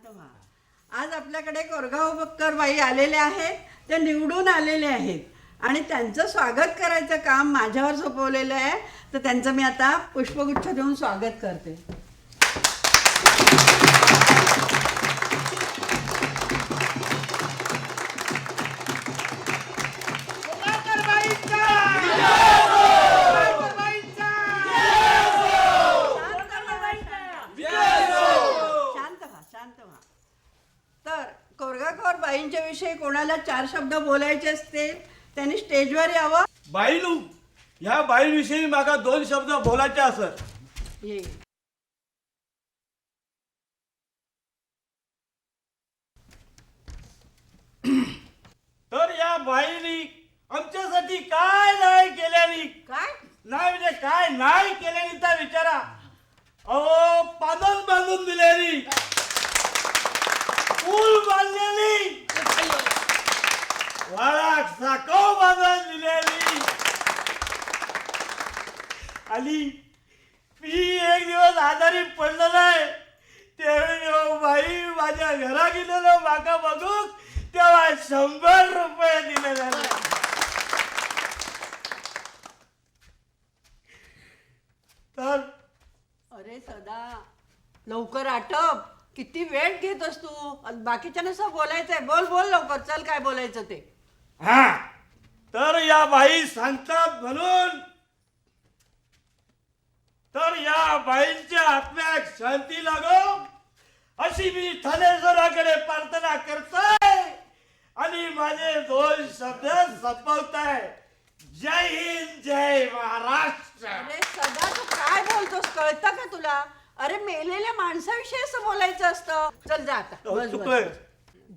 शांत व्हा. आज आपल्याकडे कोरगावकर बाई आलेले आहेत. ते निवडून आलेले आहेत आणि त्यांचं स्वागत करायचं काम माझ्यावर सोपवलेलं आहे. तर त्यांचं मी आता पुष्पगुच्छ देऊन स्वागत करते. तर कोरगावकर बाईंच्या विषयी कोणाला 4 शब्द बोलायचे असतील त्यांनी स्टेजवर यावं. बाईनू ह्या बाईविषयी माका 2 शब्द बोलायचे असत. ये तर या बाईनी आमच्यासाठी काय नाही केल्यानी, काय नाही म्हणजे काय नाही केल्यानी त्या विचारा. अहो पादल बांधून दिलेली, पूल बांधलेली, वाळाक साखव बांधून दिलेली. आणि मी एक दिवस आजारी पडलो नाही त्यावेळी बाई माझ्या घरा गेलेलो माका बघून तेव्हा 100 रुपये दिले झाले. तर अरे सदा लवकर आटप. किती वेळ घेतोस तू? बाकीच्या नुसतं बोलायचंय. बोल बोल लवकर. चल काय बोलायचं ते. हा तर या बाई सांगतात म्हणून तर या बाईंच्या आत्म्याक शांती लागो अशी मी थानेश्वराकडे प्रार्थना करतोय आणि माझे 2 शब्द संपवताय. जय हिंद, जय महाराष्ट्र. अरे सदा तू काय बोलतोस कळतं का तुला? अरे मेलेल्या माणसाविषयी असं बोलायचं असतं. चल जा आता. बस, चुकलोय. बस.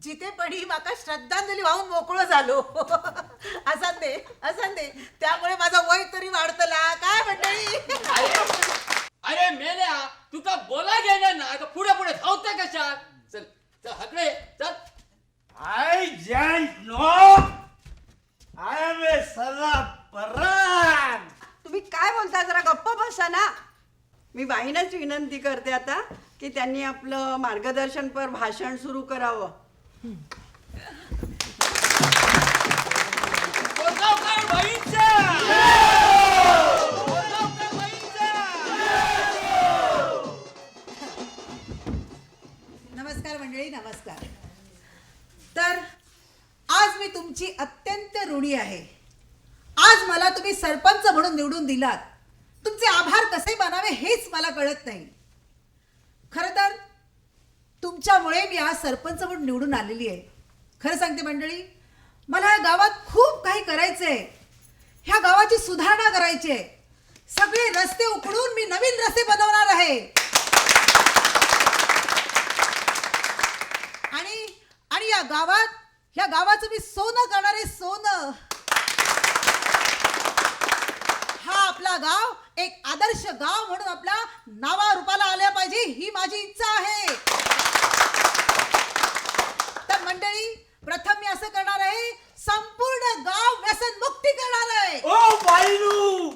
जिथे पडी माका श्रद्धांजली वाहून मोकळं झालो. असं दे त्यामुळे माझा वय तरी वाढतला. काय मंडळी? अरे मेल्या तुका बोला गेला ना आता पुढे पुढे धावते कशा. चल चल हकडे चल. I don't know. I am a Sarra Paran. तुम्ही काय बोलता? जरा गप्प बसा ना. मी बाईंनाच विनंती करते आता की त्यांनी आपलं मार्गदर्शनपर भाषण सुरू करावं. कोरगावकर बाईंचा. कोरगावकर बाईंचा. नमस्कार मंडळी, नमस्कार. तर आज मी तुमची अत्यंत ऋणी आहे. आज मला तुम्ही सरपंच म्हणून निवडून दिलात. तुमचे आभार कसे मानावे हेच मला कळत नाही. खरं तर तुमच्यामुळे मी आज सरपंच म्हणून निवडून आलेली आहे. खरं सांगते मंडळी, मला या गावात खूप काही करायचं आहे. ह्या गावाची सुधारणा करायची आहे. सगळे रस्ते उखडून मी नवीन रस्ते बनवणार आहे. आणि या गावाचं मी सोनं करणार आहे. सोनं. हा आपला गाव एक आदर्श गाव म्हणून आपल्या नावा रूपाला आल्या पाहिजे ही माझी इच्छा आहे. तर मंडळी, प्रथम मी असं करणार आहे, संपूर्ण गाव व्यसन मुक्ती करणार आहे. ओ बाईनू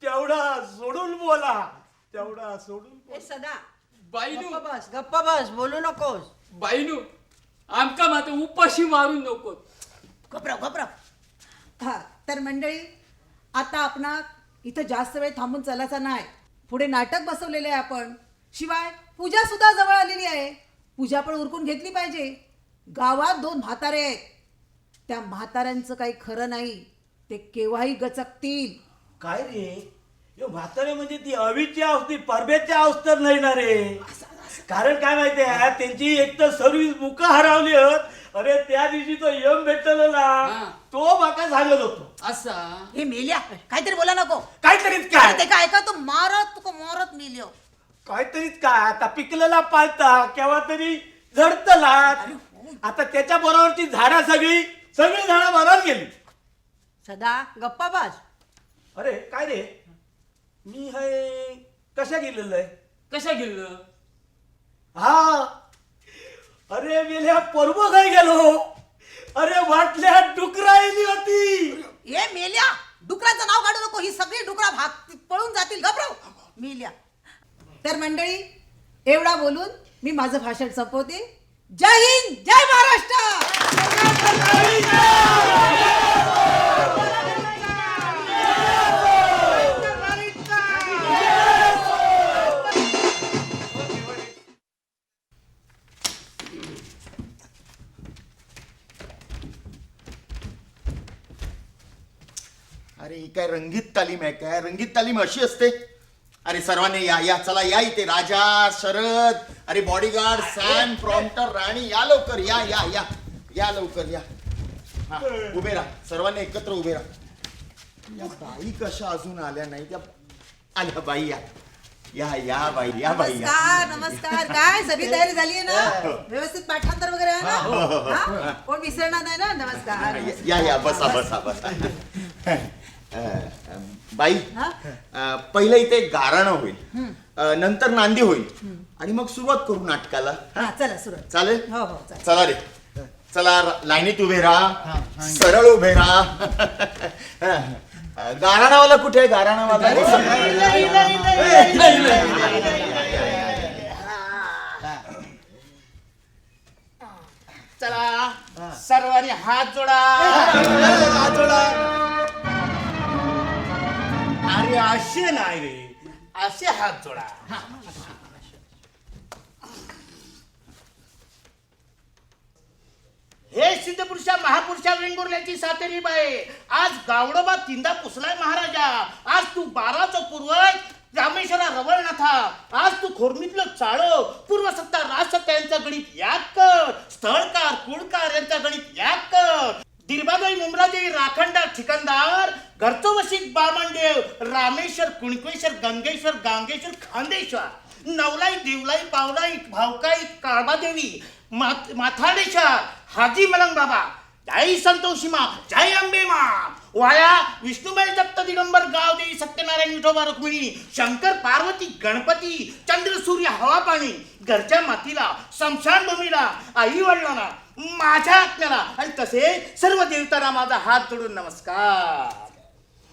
तेवढा सोडून बोला. तेवढा सोडून हे बोला. सदा बाईनू गप्प बस. बोलू नकोस. बाईनू आमका मात्र उपाशी मारून नको. घबराव. हा तर मंडळी, आता आपण इथं जास्त वेळ थांबून चालायचा नाही. पुढे नाटक बसवलेले आहे आपण. शिवाय पूजा सुद्धा जवळ आलेली आहे. पूजा पण उरकून घेतली पाहिजे. गावात 2 म्हातारे आहेत. त्या म्हाताऱ्यांचं काही खरं नाही. ते केव्हाही गचकतील. काय रे यो म्हातारे म्हणजे ती अवीची अवस्थी परबेची अवस्था नाही ना रे. कारण काय माहितीये त्यांची एक तर सर्व्हिस बुक हरवली होत. अरे त्या दिवशी तो यम भेटलेला तो माका सांगत होतो. असा हे मेल्या काहीतरी बोला नको. काहीतरीच काय ते काय का तू मारत मेल्यो. काहीतरीच काय आता पिकलेला पालता केव्हा तरी झडतला. आता त्याच्या बरोबरची झाडा सगळी झाडा मरात गेली. सदा गप्पा बस. अरे काय रे मी हे कशा गेलेलं आहे. कशा गेलं. हा अरे मेल्या पर्व काय गेलो. अरे वाटल्या डुकरा येली होती. हे मेल्या, डुकराचं नाव काढू नको. ही सगळी डुकरा पळून जातील. घबराव मेल्या. तर मंडळी, एवढा बोलून मी माझं भाषण संपवते. जय हिंद, जय महाराष्ट्र. अरे ही काय रंगीत तालीम आहे काय? रंगीत तालीम अशी असते? अरे सर्वांनी या या, चला या इथे. राजा, शरद, अरे बॉडीगार्ड, सॅम, प्रॉम्प्टर, राणी, या लवकर, या या या या लवकर या. हा, उभे राहा, सर्वांनी एकत्र उभे राहा. या बाई कशा अजून आल्या नाही? त्या आल्या बाई. या या या बाई, या बाई या. नमस्कार, नमस्कार. काय सगळी तयारी झाली आहे ना? व्यवस्थित पाठांतर वगैरे आहे ना? हा? कोण विसरणार नाही ना? नमस्कार. या या, बसा बसा बसा. बाई, हा? पहिलं इथे गाराणं होईल, नंतर नांदी होईल, आणि मग सुरुवात करू नाटकाला. हा, चला सुरू. चालेल? हो हो चालेल. चला रे, चला लाईनीत उभे राहा, सरळ उभे राहा. गाराणावाला कुठे आहे? गाराणावाला चला सर्वांनी हात जोडा. अरे असे नाही रे, असे हात जोडा. हे सिद्धपुरुषा महापुरुषा वेंगुर्ल्याची सातेरी बाई. आज गावडोबा तीनदा पुसलाय महाराजा. आज तू 12चा पूर्वज रामेश्वरा रवळनाथा. आज तू खोरमीतलं चाळो पूर्वसत्ता राजसत्ता यांचा गणित याद कर. स्थळकार कुळकार यांचा गणित याद कर. दिरबाबाई मुमरादेवी राखणदार ठिकाणदार. घरचो वशिक बामणदेव रामेश्वर कुणकेश्वर गंगेश्वर गांगेश्वर खांदेश्वर. नवलाई देवलाई पावलाई भावकाई काळबादेवी माथाडेश्वर हाजी मलंग बाबा. जय संतोषीमा, जय अंबेमा. वाया विष्णुबाई दत्त दिगंबर गावदेवी सत्यनारायण विठोबा रुक्मिणी शंकर पार्वती गणपती चंद्र सूर्य हवा पाणी. घरच्या मातीला स्मशान भूमीला आई वडिलांना माझ्या आत्म्याला आणि तसे सर्व देवतांना माझा हात जोडून नमस्कार.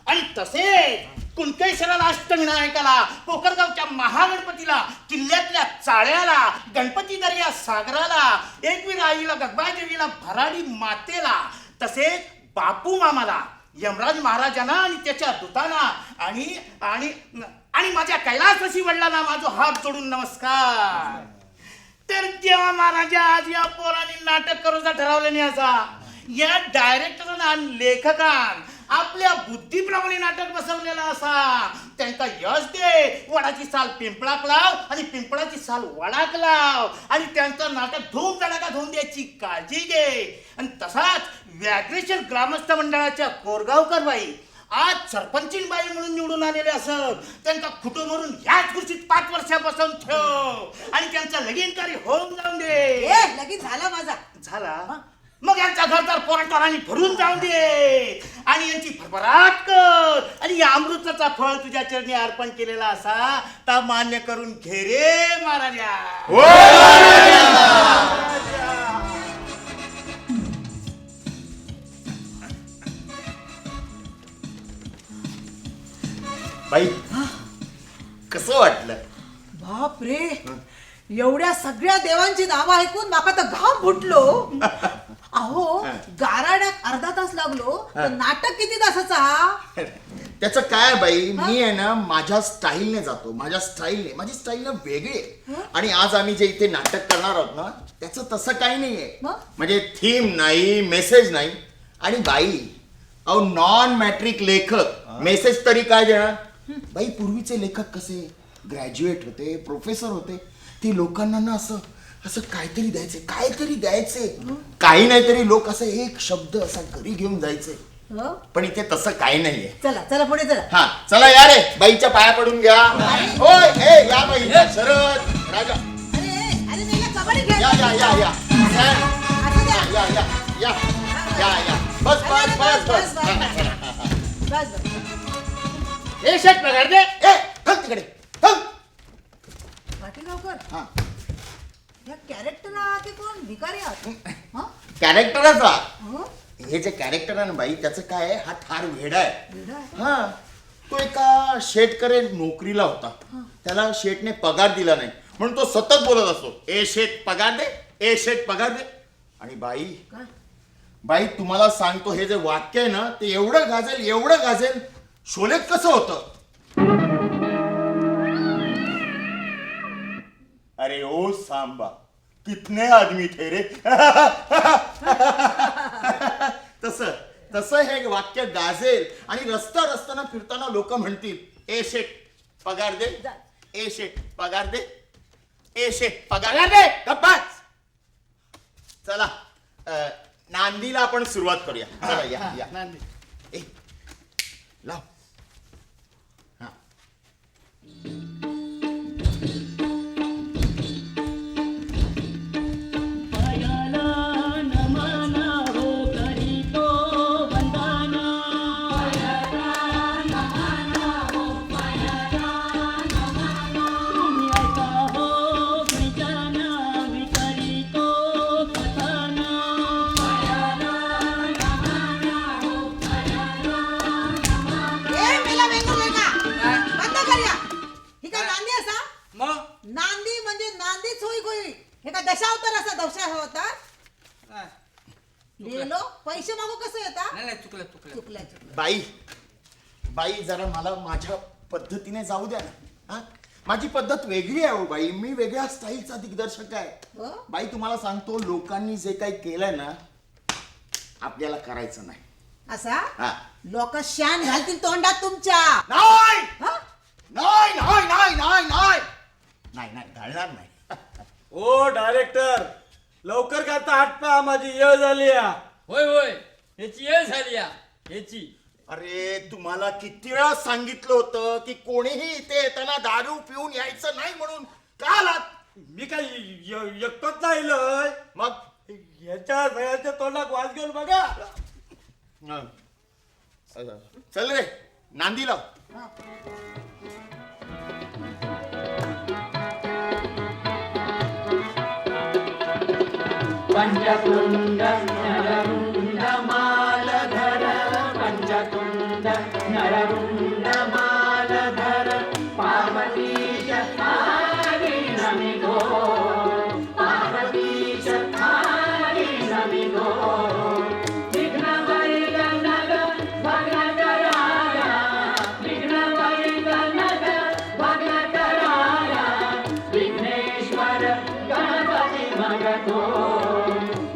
आणि तसे कुणकेश्वराला अष्टविनायकाला कोकरगावच्या महागणपतीला किल्ल्यातल्या चाळ्याला गणपती दर्या सागराला एकवीर आईला गगबादेवीला भराडी मातेला तसेच बापू मामाला यमराज महाराजांना आणि त्याच्या दूतांना आणि आणि आणि माझ्या कैलासवासी वडिलांना माझा हात जोडून नमस्कार. तर जेव्हा महाराजा आज या पोरांनी नाटक करूचा ठरवलं नाही असा या डायरेक्टरांना आणि लेखकान आपल्या बुद्धीप्रमाणे नाटक बसवलेला असा त्यांना यश दे. वडाची साल पिंपळाक लाव आणि पिंपळाची साल वडाक लाव आणि त्यांचं नाटक धूम धडाका धुवून द्यायची काळजी घे. आणि तसाच व्याघ्रेश्वर ग्रामस्थ मंडळाच्या कोरगावकर बाई आज सरपंचीन बाई म्हणून निवडून आलेले असत. त्यांना खुटून मरून ह्याच खुर्चीत 5 वर्षापासून ठेव आणि त्यांचा लगीन कार्य होऊन जाऊन दे. लगीन झाला माझा. झाला मग यांचा घरदार पोरांटोरांनी भरून जाऊन दे आणि यांची भरभराट कर. आणि या अमृताचा फळ तुझ्या चरणी अर्पण केलेला असा तर मान्य करून घे रे महाराजा. बाई, कसं वाटलं? बाप रे, एवढ्या सगळ्या देवांची नावं ऐकून माका तर घाम फुटलो. अहो, गाराण्यात अर्धा तास लागलो तर नाटक किती तासाचा? त्याचं काय बाई, मी आहे ना माझ्या स्टाईलने जातो. माझ्या स्टाईलने, माझी स्टाईल ना वेगळी आहे. आणि आज आम्ही जे इथे नाटक करणार आहोत ना त्याचं तसं काही नाहीये. म्हणजे थीम नाही, मेसेज नाही. आणि बाई, अहो नॉन मॅट्रिक लेखक मेसेज तरी काय देणार? बाई, पूर्वीचे लेखक कसे ग्रॅज्युएट होते, प्रोफेसर होते. ते लोकांना ना असं असं काहीतरी द्यायचे, काहीतरी द्यायचे. काही नाही तरी लोक असं एक शब्द असा घरी घेऊन जायचे. पण इथे तसं काही नाहीये. चला चला पुढे चला. हा चला या रे, बाईच्या पाया पडून घ्या. होय, ए या बाई, शरद, राजा, अरे अरे मेला कबड्डी खेळ. या या या या असं द्या. या या या या या बस बस बस बस. बस बस. हे शर्ट पगार दे. ए थांब तिकडे, थांब. पाटीलगावकर, हा, या कॅरेक्टर आहात कोण? भिकारी आहात? हा? कॅरेक्टरचा हो? हे जे कॅरेक्टर आहे ना बाई, त्याचं काय आहे, हा ठार वेडा आहे. वेडा आहे? हा, तो एका शेटकडे नोकरीला होता. त्याला शेटने पगार दिला नाही. म्हणून तो सतत बोलत असतो, ए शेठ पगार दे, ए शेठ पगार दे. आणि बाई तुम्हाला सांगतो, हे जे वाक्य आहे ना, ते एवढं गाजेल शोलेत कसं होतं. अरे ओ सांबा, कितने आदमी थे रे. तसं हे वाक्य गाजेल आणि रस्त्यानं फिरताना लोक म्हणतील, ए शेठ पगार दे, ए शेठ पगार दे, ए शेठ पगार दे. गप्पाच. चला नांदीला आपण सुरुवात करूया. चला या. ए लाव. हा. ए मेला वेंगुर्ले का बंद कर या. ही काय नांदी असा? मग नांदी म्हणजे नांदीच होई. हे काय दशावतार असा दशा होता. नाही गेलो पैसे मागू कसं येता? नाही, चुकलं. बाई जरा मला माझ्या पद्धतीने जाऊ द्या ना. हा? माझी पद्धत वेगळी आहे हो बाई. मी वेगळ्या स्टाईलचा दिग्दर्शक आहे. हो? बाई तुम्हाला सांगतो, लोकांनी जे काही केलंय ना, आपल्याला करायचं नाही. असा हा. लोक शान घालतील तोंडात तुमच्या. नाही हा? नाही नाही नाही नाही नाही नाही नाही घालणार नाही. ओ डायरेक्टर, लवकर करता आटपा, माझी येळ झाली आहे. होय ह्याची वेळ झाली ह्याची. अरे तुम्हाला किती वेळा सांगितलं होतं की कोणीही इथे येताना दारू पिऊन यायचं नाही म्हणून. का आलात? मी काय एकटोच राहिलोय. मग याच्या सगळ्याच्या तोंडात वाज घेऊन बघा. हं. चल रे नांदी लाव. पंचतुंड नररुंड मालधर, पंचतुंड नररुंड मालधर, पार्वतीश हारी नमिगो, पार्वतीश हारी नमिगो. विघ्नवैगनग भग्नकराया, विघ्नवैगनग भग्नकराया, विघ्नेश्वर गणपति भगतो,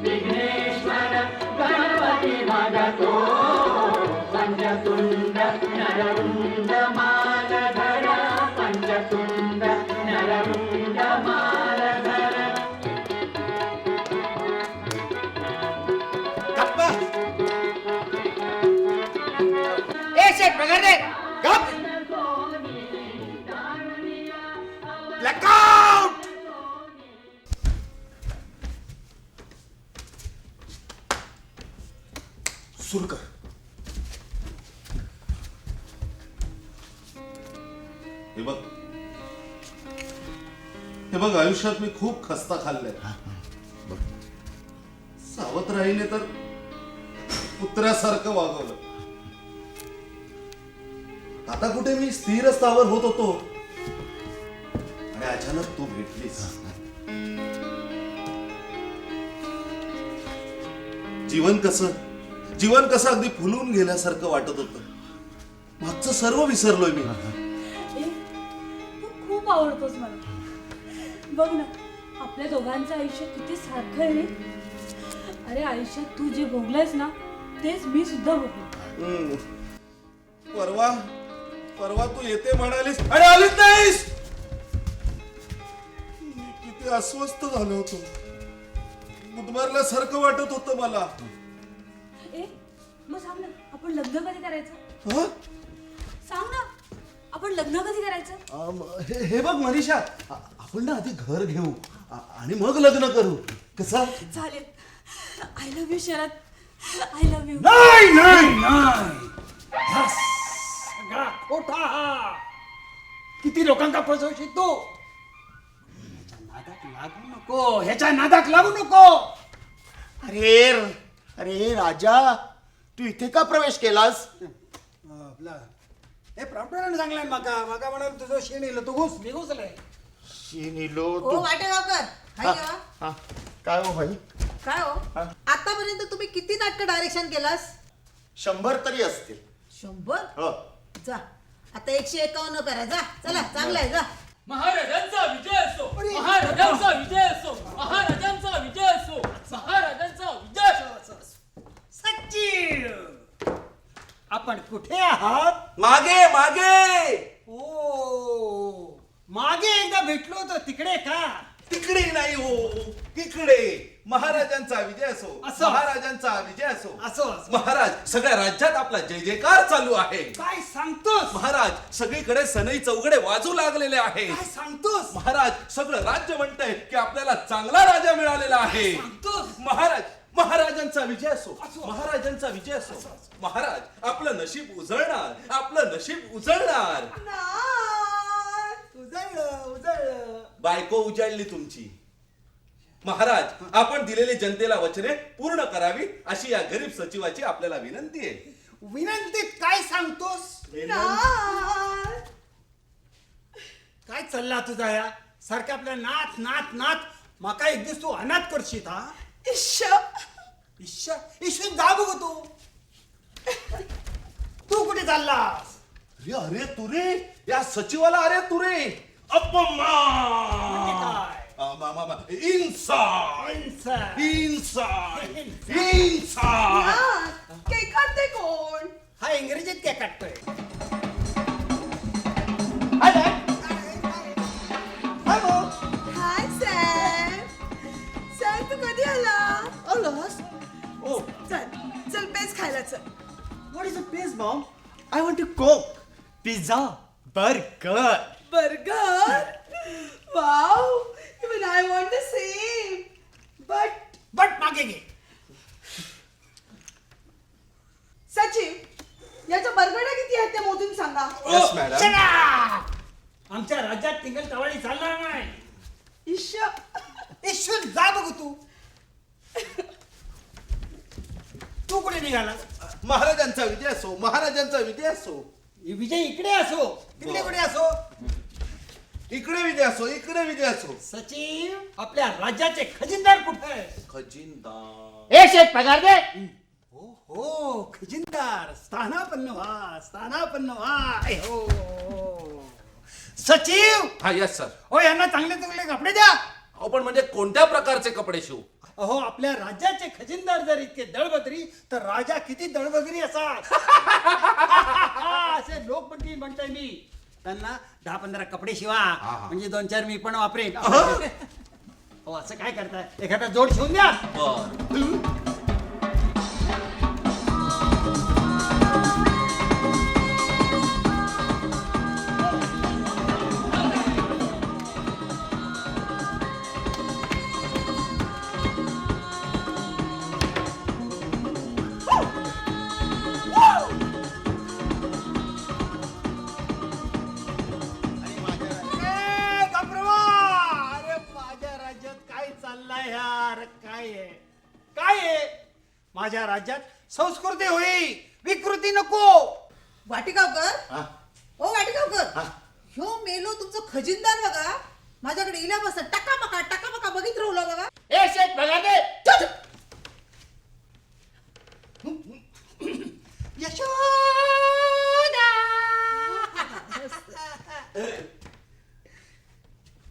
विघ्नेश्वर गणपति भगतो. पंचतुंड नररुंड मालधर, पंचतुंड नररुंड मालधर. गप्पा. ए शेठ पगार दे. गप. ब्लॅकआउट. सुरू कर. हे बघ आयुष्यात मी खूप खस्ता खाल्लाय. सावत्र राहीने तर कुत्र्यासारखं वागवलं. आता कुठे मी स्थिर स्थावर होत होतो आणि अचानक तू भेटलीस. जीवन कसं अगदी फुलून गेल्यासारखं वाटत होतं. मागचं सर्व विसरलोय मी. तू खूप आवडतोस मला. बघ ना, आपल्या दोघांचं आयुष्य किती सारखं आहे रे. अरे आयुष्यात तू जे भोगलायस ना, तेच मी सुद्धा भोगलो. परवा तू येते म्हणालीस आणि आलीच नाहीस. मी किती अस्वस्थ झालो होतो. गुदमरल्यासारखं वाटत होतं मला. ए मग सांग ना, आपण लग्न कधी करायचं? हं? सांग ना, आपण लग्न कधी करायचं? हे बघ मनीषा, आपण ना आधी घर घेऊ आणि मग लग्न करू. कसं? चालेल. I love you Sharad. I love you. नाही नाही नाही, हा सगळा खोटा हा. किती लोकांका फसवशील तू. ह्याच्या नादात लागू नको. अरे राजा, तू इथे का प्रवेश केलास? हे प्रॉम्प्टराने सांगलाय माका म्हणाल तुझं शेण येईल तू घुसलाय. नीलो ओ वाटेगावकर हाय केव्हा? हा, काय हो भाई? काय हो आतापर्यंत तुम्ही किती नाटक डायरेक्शन केलास? 100 तरी असतील. 100? हो. जा आता 151 करा जा चला चांगलं आहे जा. महाराजांचा विजय असो महाराजांचा विजय असो महाराजांचा विजय असो महाराजांचा विजय असो. सचिव आपण कुठे आहात? मागे मागे ओ मागे एकदा भेटलो होतो तिकडे का? तिकडे नाही हो, तिकडे. महाराजांचा विजय असो असो. महाराजांचा विजय असो असो असो. महाराज, सगळ्या राज्यात आपला जय जयकार चालू आहे. काय सांगतोस? महाराज, सगळीकडे सनई चौघडे वाजू लागलेले आहे. काय सांगतोस? महाराज, सगळं राज्य म्हणतंय की आपल्याला चांगला राजा मिळालेला आहे. सांगतोस? महाराज, महाराजांचा विजय असो महाराजांचा विजय असो. महाराज, आपलं नशीब उजळणार, आपलं नशीब उजळणार. उजळलं उजळलं. बायको उजाडली तुमची. महाराज, आपण दिलेली जनतेला वचने पूर्ण करावी अशी या गरीब सचिवाची आपल्याला विनंती आहे. विनंती काय सांगतोस? काय चालला तुझा या सारखं आपल्या नाथ नाथ नाथ माका एक दिवस तू अनाथ करशील हा? ईश्वर ईश्वर जा बघ तू कुठे चाललास? अरे अरे तुरे, या सचिवाला अरे तुरे अपमान. काय? इन्साफ इन्साफ. इन्साफ इन्साफ. कोण? हा इंग्रजीत काय काढतोय? हाय सॅम. सॅम तू कधी आला? आलास? ओ, चल पेज खायला चल. What is a pizza, Mom? I want to cook. Pizza, burger. Burger? Wow! Even I want the same. But मागे घे. सचिव याच्या बर्गड्या किती आहेत ते मोजून सांगा. Yes, madam. चला! आमच्या राज्यात टिंगल टवाळी चालणार नाही. ईश्वर जा बघू तू कुठे निघाला? महाराजांचा विजय असो महाराजांचा विजय असो. विजय इकडे असो तिकडे कुठे असो. इकडे विजय असो इकडे विजय असो. सचिव आपल्या राज्याचे खजिनदार कुठे आहे? खजिनदार. ए शेठ पगार दे. हो खजिनदार स्थानापन्न व्हा. ऐ हो सचिव हा यस सर. हो यांना चांगले चांगले कपडे द्या. हो पण म्हणजे कोणत्या प्रकारचे कपडे शिवू? अहो आपल्या राज्याचे खजिनदार जर इतके दळबद्री तर राजा किती दळबद्री असा. असे लोक म्हणतील म्हणतोय मी. त्यांना 10-15 कपडे शिवा म्हणजे 2-4 मी पण वापरेन. हो असं काय करताय? एखादा जोड शिवून द्या. बर. अरे माझ्या राज्यात काय चाललंय यार? काय आहे माझ्या राज्यात? संस्कृती होई विकृती नको. वाटिकावकर ओ वाटिकावकर ह्यो मेलो तुमचं खजिनदार बघा माझ्याकडे इल्यापासून टकामका बघित राहुला बघा. ए शेठ पगार दे.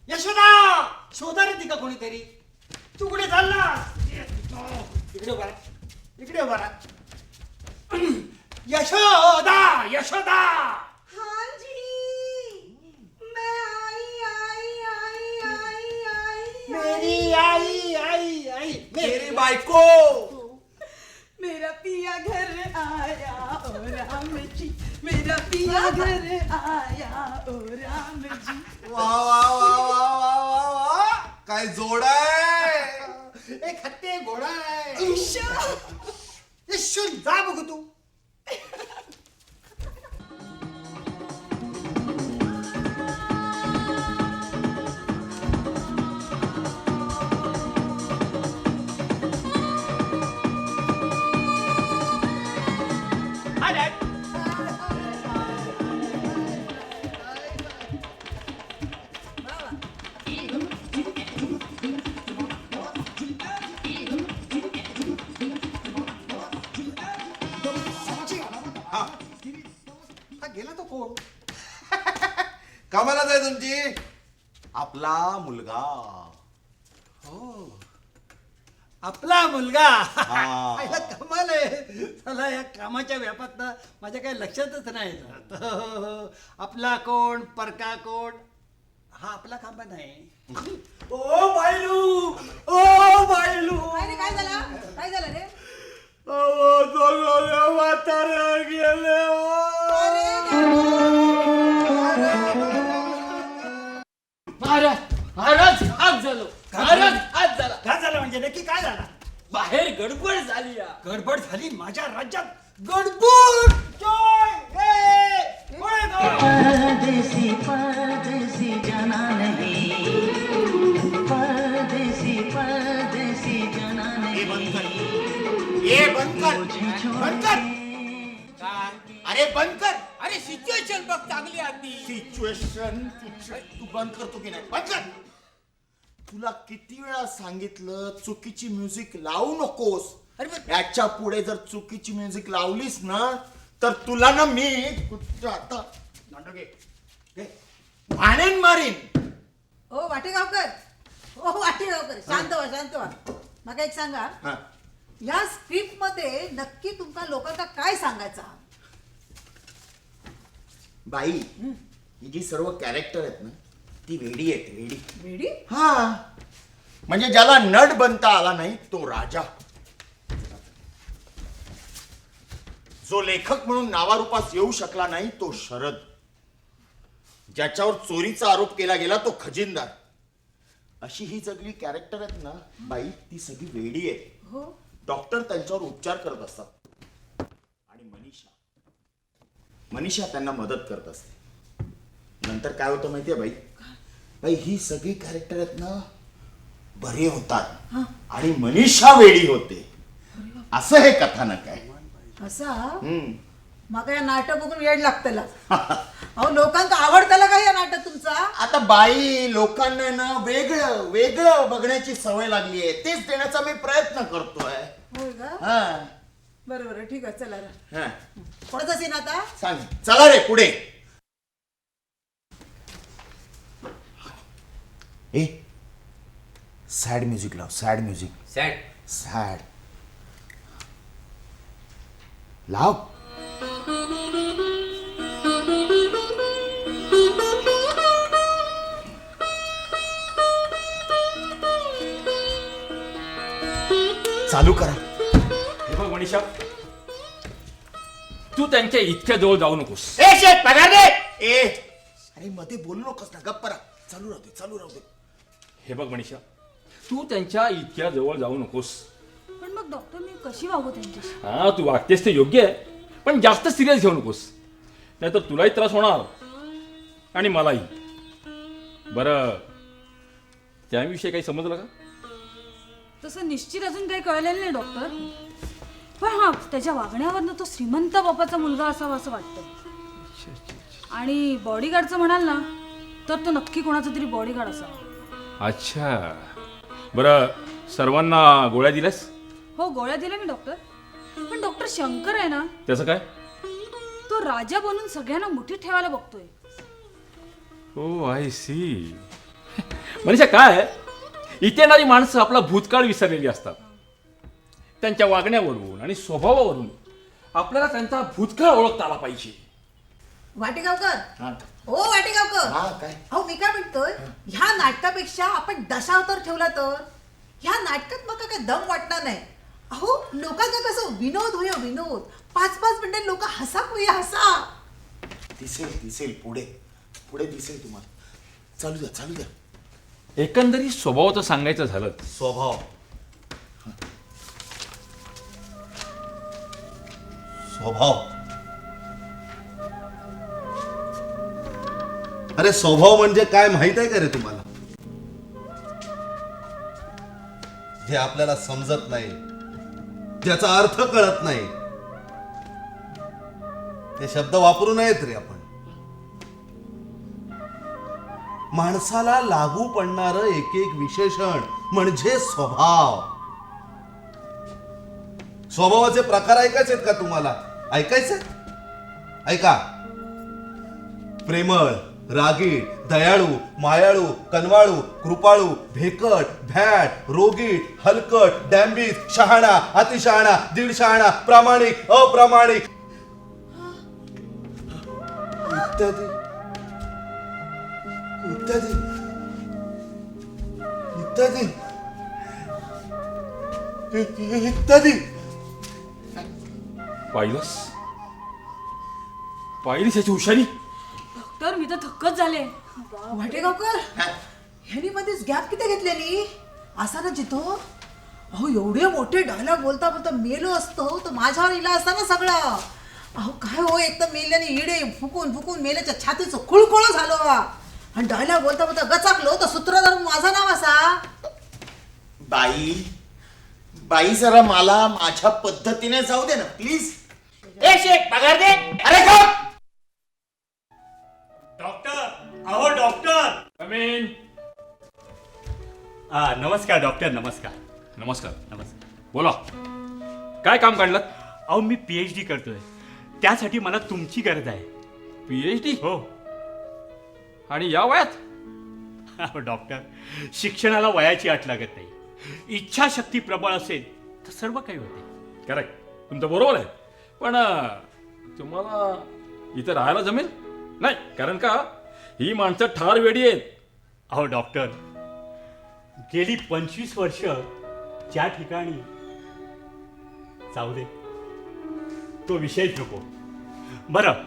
यशोदा शोधा रे ती का कोणीतरी. तू कुठे चाललास? इकडे उभा राहा. यशोदा हाँ जी मैं आई मेरी आई मेरी बायको. मेरा पिया घर आया ओ राम जी. मेरा पिया घर आया ओ राम जी. वा वा वा वा वा वा वा, काय जोड आहे. एक हत्ती घोडा आहे. ईश्वर जा बघू तू. कामाला जाय तुमची आपला मुलगा आपला मुलगा हा. आईला कमाल आहे. चला या कामाच्या व्यापात माझ्या काही लक्षातच नाही येत. आपला कोण परका कोण हा आपला खांबा नाही. ओ बायलू, ओ बायलू, काय रे, काय झालं? काय झालं रे? अहो, दोघं म्हातारे गेले महाराज महाराज हात झालो महाराज हात झाला. काय झालं म्हणजे नक्की काय झालं? बाहेर गडबड झाली या. गडबड झाली माझ्या राज्यात गडबड. जय हे! पुढे जाऊ. परदेसी परदेसी जाना नहीं, परदेसी परदेसी जाना हे बंद कर. नहीं. ये बंद कर. बंद कर. अरे बंद कर. अरे सिच्युएशन बघ चांगली आधी. सिच्युएशन तू बंद करतो की नाही? बंद कर. तुला किती वेळा सांगितलं चुकीची म्युझिक लावू नकोस. याच्या पुढे जर चुकीची म्युझिक लावलीस ना तर तुला ना मी आता भाणेन मारीन. ओ वाटेगावकर, ओ वाटेगावकर, शांत व्हा, शांत व्हा. मला एक सांगा, हा. या स्क्रिप्ट मध्ये नक्की तुमका लोकांना काय सांगायचं? बाई ही जी सर्व कॅरेक्टर आहेत ना ती वेडी आहेत. वेडी रेडी? हा म्हणजे ज्याला नट बनता आला नाही तो राजा, जो लेखक म्हणून नावारूपास येऊ शकला नाही तो शरद, ज्याच्यावर चोरीचा आरोप केला गेला तो खजिनदार. अशी ही सगळी कॅरेक्टर आहेत ना बाई, ती सगळी वेडी आहे. हो. डॉक्टर त्यांच्यावर उपचार करत असतात आणि मनीषा त्यांना मदत करत असते. नंतर काय होतं माहितीये बाई, बाई ही सगळी कॅरेक्टर आहेत ना बरे होतात आणि मनीषा वेडी होते. असं हे कथानक आहे. असा हम्म. मग या नाटक बघून वेळ लागतला. अहो लोकांना आवडतला का या नाटक तुमचा? आता बाई लोकांना ना वेगळं वेगळं बघण्याची सवय लागली आहे, तेच देण्याचा मी प्रयत्न करतोय. होय का? हा बरोबर, ठीक आहे, चला रे. हा कोणाचा सीन आता? सांग. चला रे पुढे. ए सॅड म्युझिक लाव. Sad music. सॅड सॅड लाव. चालू करा. हे बघ मनीषा, तू त्यांच्या इतक्या जवळ जाऊ नकोस. ए शेट पगार दे. ए अरे मध्ये बोलू नकोस ना, गप्प राहा. चालू राहू दे, चालू राहू दे. हे बघ मनीषा, तू त्यांच्या इतक्या जवळ जाऊ नकोस. पण मग डॉक्टर मी कशी वागू त्यांच्याशी? हा तू वागतेस ते योग्य आहे, पण जास्त सिरियस घेऊ नकोस, नाहीतर तुलाही त्रास होणार आणि मलाही. बरं त्याविषयी काही समजलं का? तसं निश्चित अजून काही कळलेलं नाही डॉक्टर, पण हा त्याच्या वागण्यावरनं तो श्रीमंत बापाचा मुलगा असावा असं वाटतं. आणि बॉडीगार्डचं म्हणाल ना तर तो नक्की कोणाचा तरी बॉडीगार्ड असावा. अच्छा, बरं सर्वांना गोळ्या दिल्यास? हो गोळ्या दिल्या मी डॉक्टर. पण डॉक्टर शंकर आहे ना, त्याचं काय? तो राजा बनून सगळ्यांना मुठीत ठेवायला बघतोय. ओ आय सी. मनीषा काय आहे, इथे येणारी माणसं आपला भूतकाळ विसरलेली असतात. त्यांच्या वागण्यावरून आणि स्वभावावरून आपल्याला त्यांचा भूतकाळ ओळखता आला पाहिजे. वाटेगावकर, हा. ओ वाटेगावकर, हा काय? अहो मी काय म्हणतोय, ह्या नाटकापेक्षा आपण दशावतार ठेवला तर ह्या नाटकात मग काय दम वाटणार नाही. अहो लोकांना कसं विनोद होय, विनोद 5-5 मिनिटं लोक हसा होय, हसा. दिसेल दिसेल पुढे पुढे दिसेल तुम्हाला. चालू द्या, चालू द्या. एकंदरीत स्वभावाचं सांगायचं झालं, स्वभाव. स्वभाव. अरे स्वभाव म्हणजे काय माहित आहे का रे तुम्हाला? जे आपल्याला समजत नाही, ज्याचा अर्थ कळत नाही, ते शब्द वापरू नयेत रे आपण. माणसाला लागू पडणारं एक एक विशेषण म्हणजे स्वभाव. स्वभावाचे प्रकार ऐकायचे आहेत का तुम्हाला? ऐकायचे? ऐका. प्रेमळ, रागीट, दयाळू, मायाळू, कनवाळू, कृपाळू, भेकट, भॅट, रोगीट, हलकट, डॅम्बिस, शहाणा, अतिशहाणा, दीड शहाणा, प्रामाणिक, अप्रामाणिक इत्यादी इत्यादी इत्यादी इत्यादी. पाहिलीस याची हुशारी. तर मी तर थक्कच झाले. वाटेगावकर ह्यानी मध्येच गॅप किती घेतलेली असा ना जितो. अहो एवढे मोठे डायलॉग बोलता बोलता मेलो असतो तर माझ्यावर इला असता ना सगळं. अहो काय हो एक तर मेल्याने इडे फुकून फुकून मेल्याच्या छातीचं खुळखुळ झालो आणि डायलॉग बोलता बोलता गचाकलो तर सूत्रधार माझं नाव असा. बाई बाई जरा मला माझ्या पद्धतीने जाऊ दे ना प्लीज. ए शेख पगार दे. अरे गप. डॉक्टर, अहो डॉक्टर. Come in. नमस्कार डॉक्टर. नमस्कार. नमस्कार. नमस्कार. बोला, काय काम काढलं? अहो मी PhD करतोय, त्यासाठी मला तुमची गरज आहे. PhD? हो. आणि या वयात? अहो डॉक्टर, शिक्षणाला वयाची अट लागत नाही. इच्छाशक्ती प्रबळ असेल तर सर्व काही होते. करेक्ट, तुमचं बरोबर आहे. पण तुम्हाला इथं राहायला जमेल? नाही, कारण का ही माणसं ठार वेडी आहेत. अहो डॉक्टर, गेली 25 वर्ष ज्या ठिकाणी. जाऊ दे, तो विषयच नको. बरं,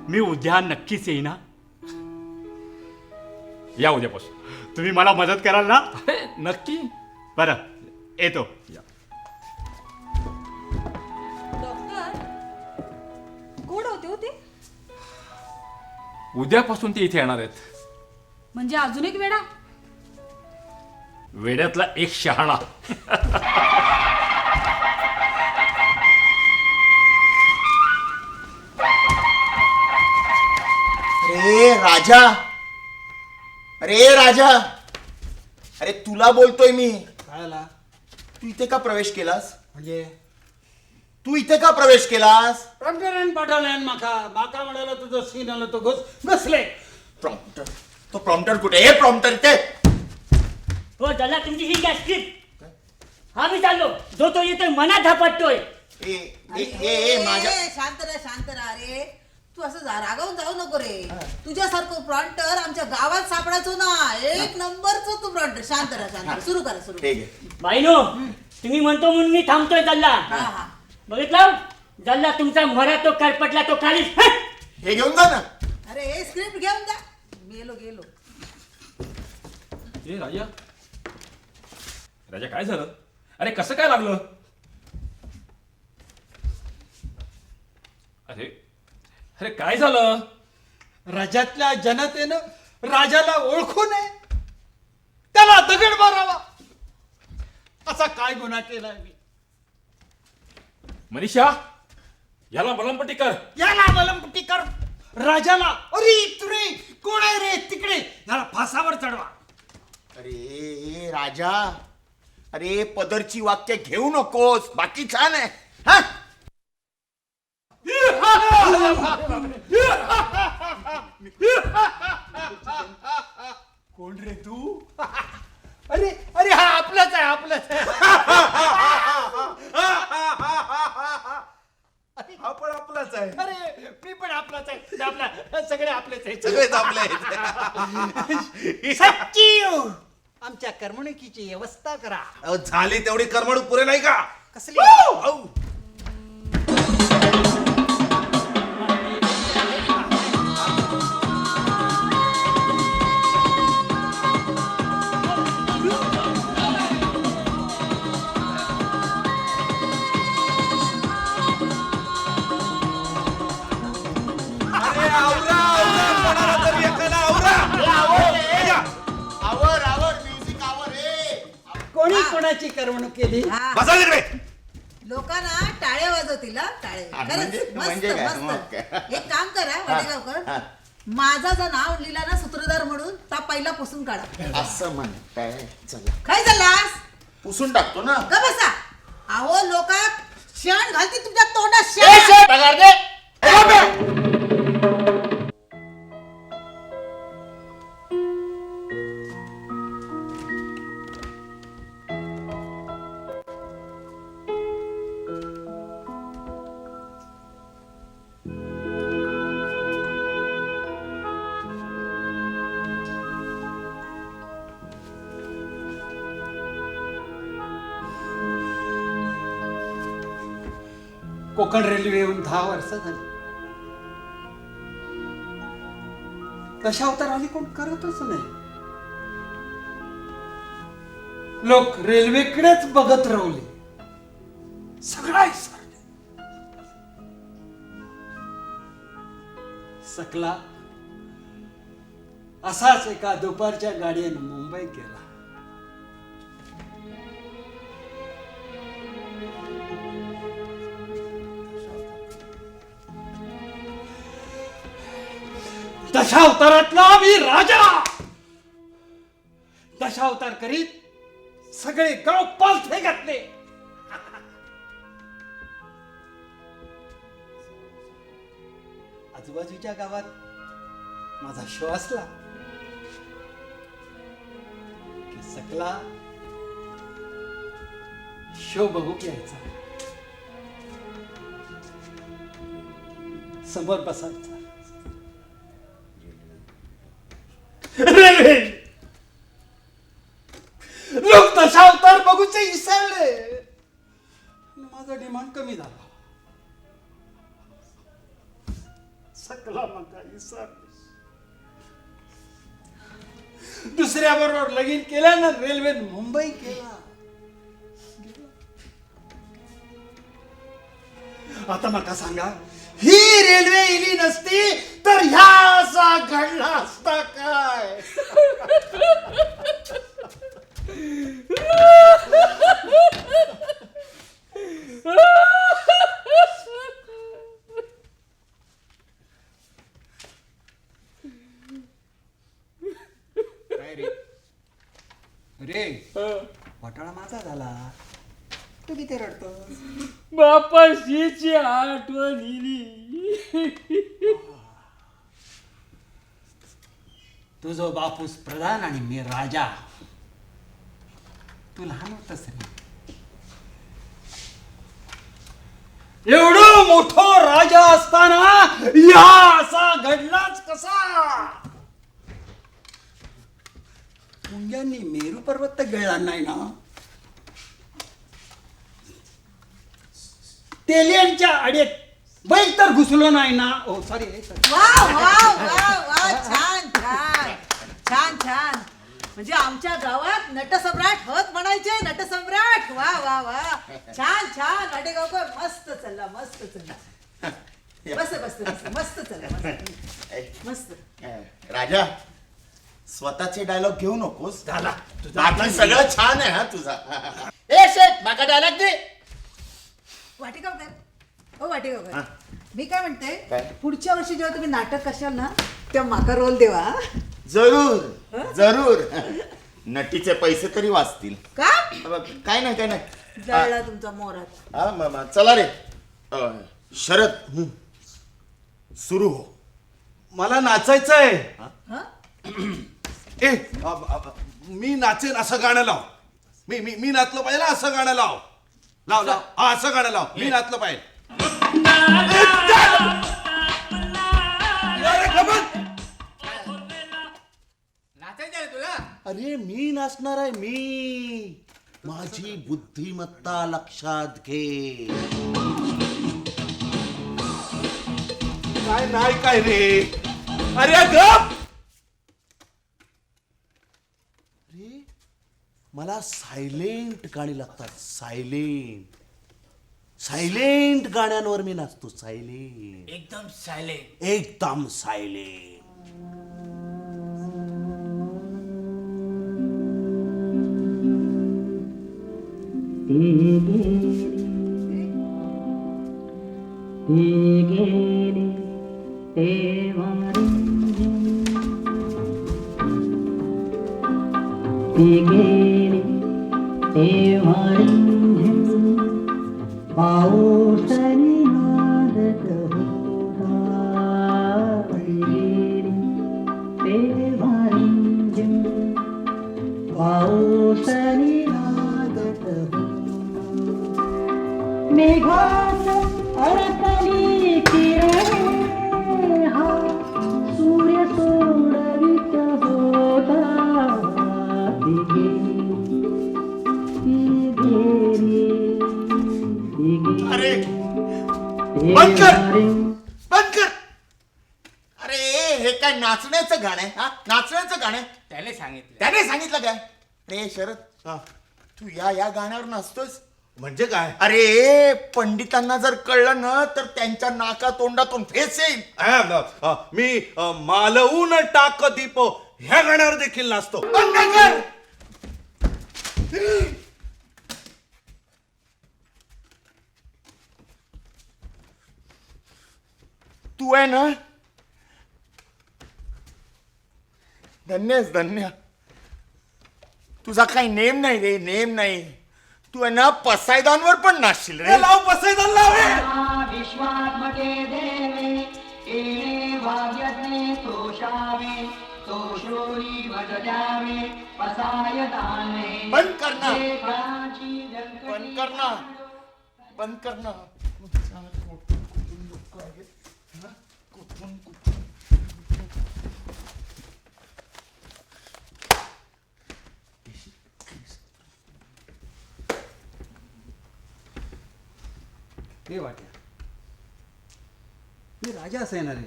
मी उद्या नक्कीच येईना. या उद्यापासून. तुम्ही मला मदत कराल ना? अरे नक्की. बरं, येतो. डॉक्टर कोण होते हो ते? उद्यापासून ते इथे येणार आहेत. म्हणजे अजून एक वेडा? वेड्यातला एक शहाणा. अरे राजा, अरे राजा, अरे तुला बोलतोय मी. कळाला तू इथे का प्रवेश केलास? म्हणजे तू इथे का प्रवेश केलास? प्रॉम्प्टरान पाठवल्यान माका म्हणाला तुझं सीन आलं तो घुसले. प्रॉम्प्टर? तो प्रॉम्प्टर कुठे? हे प्रॉम्प्टर इथे. हो झाला तुमची ही काय स्क्रिप्ट. हा मी चाललो. जो तो येतोय मनात धापटतोय. माझ्या शांत राहा रे. तू असं रागावून जाऊ नको रे. तुझ्यासारखं प्रॉन्टर आमच्या गावात सापडायचो ना. एक नंबरचं तू प्रॉन्टर. शांत राहा. सुरू करा. ठीक आहे. बाईनो, तुम्ही म्हणतो म्हणून मी थांबतोय. चालला बघितलं? जल्ला तुमचा मोहरा तो करपटला तो खालीच. हे घेऊन जा ना. अरे हे स्क्रिप्ट घेऊन जा. गेलो. ए राजा, राजा काय झालं? अरे कसं काय लागलं? अरे अरे काय झालं? राज्यातल्या जनतेनं राजाला ओळखू नये, त्याला दगड मारावा, असा काय गुन्हा केलाय मी? मनीषा, याला मलमपट्टी कर. याला मलमपट्टी कर. राजाला अरे तुरे कोण आहे रे तिकडे, याला फासावर चढवा. अरे राजा, अरे पदरची वाक्य घेऊ नकोस. बाकी छान आहे. हा कोण रे तू? अरे अरे हा आपलाच आहे. हा पण आपलाच आहे. अरे मी पण आपलाच आहे. आपला सगळे आपलेच आहे. सगळेच आपले आहेत. सचिव, आमच्या करमणुकीची व्यवस्था करा. अहो, झाली तेवढी करमणूक पुरे नाही का? कसली? अरे आवरा, कोणाला तरी एकाला आवरा. आवर म्युझिक आवर. कोणी कोणाची करमणूक केली? बसा तिकडे. लोकांना टाळे वाजवतील. टाळे. म्हणजे काय? मग मस्त. काय? एक काम करा वाटेगावकर, माझा जर नाव लिहिला ना सूत्रधार म्हणून, ता पहिला पुसून काढा. असं म्हणताय? चला काय झालास? पुसून टाकतो ना. का बसा. अहो लोका शेण घालते तुमच्या तोंडात. ए, शेण. शेठ, पगार दे. कोकण रेल्वे येऊन 10 वर्ष झाली. दशावतार कोण करतच नाही. लोक रेल्वेकडेच बघत राहिले. सगळा सकला असाच एका दुपारच्या गाडीने मुंबई गेला. दशावतारातला मी राजा. दशावतार करीत सगळे गाव पालथे घातले. आजूबाजूच्या गावात माझा शो असला की सकला शो बघू यायचा. समोर बसायचा. रेल्वे लोक दशावतार बघूचे इसळले. माझा डिमांड कमी झाला. सकला माझा इसळले. दुसऱ्या बरोबर लगीन केल्यानं रेल्वेत मुंबई केला. आता मला सांगा, ही रेल्वे इली नसती तर ह्या असा घडला असता काय? काय रे रे घोटाळा माझा झाला. तू किती रडतोस? बापाशीची आठवण इली. तुझो बापूस प्रधान आणि मी राजा. तू लहान होतस रे. एवढं मोठं राजा असताना या असा घडलाच कसा? मुंग्यांनी मेरू पर्वत तर गिळला नाही ना? तेलियांच्या आडेत बैल तर घुसलो नाही ना? ओ सॉरी. वा वा वा वा छान छान छान छान. म्हणजे आमच्या गावात नटसम्राट होत म्हणायचे. नटसम्राट. वा वा वा छान छान. आटेगावकर मस्त चालला मस्त चालला. बस बस बस मस्त चालला मस्त. राजा स्वतःचे डायलॉग घेऊ नकोस. झाला बाकी सगळं छान आहे हा तुझा. ए शेठ माका डायलॉग दे. वाटेगावकर ओ वाटेगावकर, मी काय म्हणते, काय? पुढच्या वर्षी जेव्हा तुम्ही नाटक करशाल ना तेव्हा माका रोल देवा. जरूर जरूर. नटीचे पैसे तरी वाचतील. का काय नाही काय नाही. जळला तुमचा मोरात. हा चला रे. शरद सुरू हो. मला नाचायचंय. हं? ए मी नाचेन असं गाणं लाव. मी नाचलो पाहिजे ना असं गाणं लाव. लाव लाव. हा असं गाणं लाव. मी नाचलो पाहिजे. नाचायचं तुला? अरे मी नाचणार आहे. मी माझी बुद्धिमत्ता लक्षात घे. काय नाही काय रे. अरे गप. अरे मला सायलेंट गाणी लागतात. सायलेंट सायलेंट गाण्यांवर मी नाचतो. सायलेंट एकदम सायलेंट. एकदम सायलेंट. मेघात अडकली किरणे हा सूर्य सोडवित होता. अरे बंद कर बंद कर. अरे हे काय नाचण्याचं गाणं आहे हा? नाचण्याचं गाणं आहे? त्याने सांगितलं. त्याने सांगितलं काय? अरे शरद तू या गाण्यावर नाचतोस म्हणजे काय? अरे पंडितांना जर कळलं ना तर त्यांच्या नाका तोंडातून फेस येईल. मी मालवून टाक दीप ह्या गाण्यावर देखील नाचतो. बंद कर. तू आहे ना धन्य आहेस, धन्य. तुझा काही नेम नाही रे, नेम नाही. तू आहे ना पसायदानवर पण नाचशील रे. लाव पसायदान लाव रे. विश्वात्मके देवे येणे भाग्यज्ञे तोषावे तोषोरी भजद्यावे पसाय दाने बंद कर ना. देवाची व्यंकटी बंद कर ना. बंद कर ना. हे वाट्या मी राजा असा येणार आहे